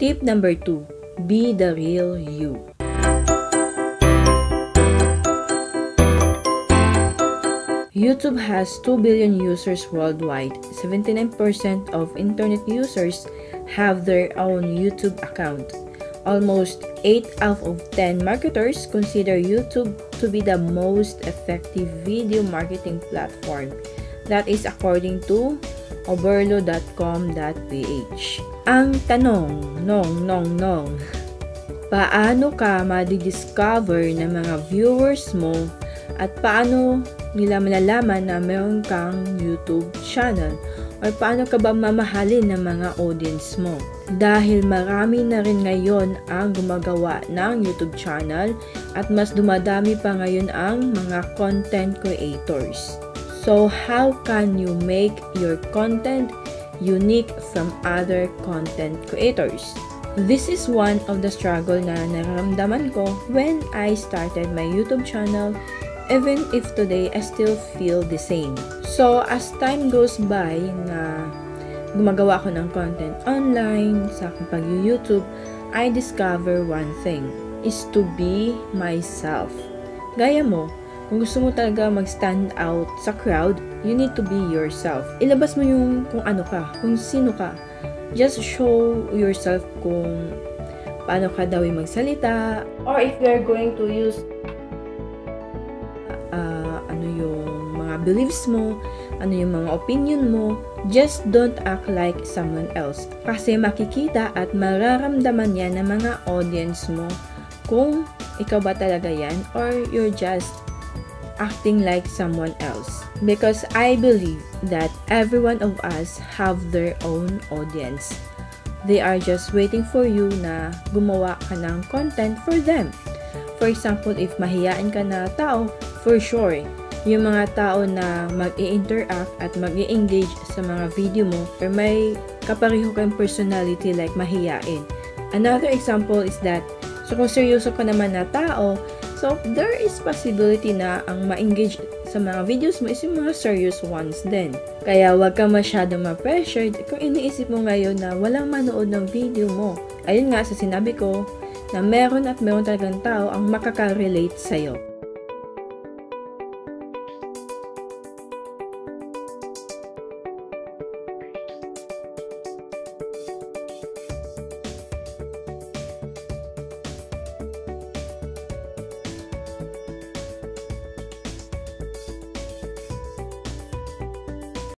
Tip number 2, be the real you. YouTube has 2 billion users worldwide. 79% of internet users have their own YouTube account. Almost 8 out of 10 marketers consider YouTube to be the most effective video marketing platform. That is according to oberlo.com.ph. Ang tanong, paano ka madidiscover ng mga viewers mo at paano nila malalaman na meron kang YouTube channel or paano ka ba mamahalin ng mga audience mo? Dahil marami na rin ngayon ang gumagawa ng YouTube channel at mas dumadami pa ngayon ang mga content creators. So, how can you make your content unique from other content creators? This is one of the struggle na nararamdaman ko when I started my YouTube channel, even if today I still feel the same. So, as time goes by na gumagawa ko ng content online sa aking pag-YouTube, I discover one thing, is to be myself. Gaya mo, kung gusto mo talaga mag-stand out sa crowd, you need to be yourself. Ilabas mo yung kung ano ka, kung sino ka. Just show yourself kung paano ka daw magsalita, or if you're going to use ano yung mga beliefs mo, ano yung mga opinion mo, just don't act like someone else. Kasi makikita at mararamdaman yan ng mga audience mo kung ikaw ba talaga yan or you're just acting like someone else. Because I believe that every one of us have their own audience. They are just waiting for you na gumawa ka ng content for them. For example, if mahiyain ka na tao, for sure, yung mga tao na mag-i-interact at mag-i-engage sa mga video mo or may kapareho kang personality like mahiyain. Another example is that, so kung seryoso ka naman na tao, so there is possibility na ang ma-engage sa mga videos mo is yung mga serious ones din. Kaya wag ka masyadong ma-pressured kung iniisip mo ngayon na walang manood ng video mo. Ayun nga sa sinabi ko, na meron at meron talagang tao ang makaka-relate sa'yo.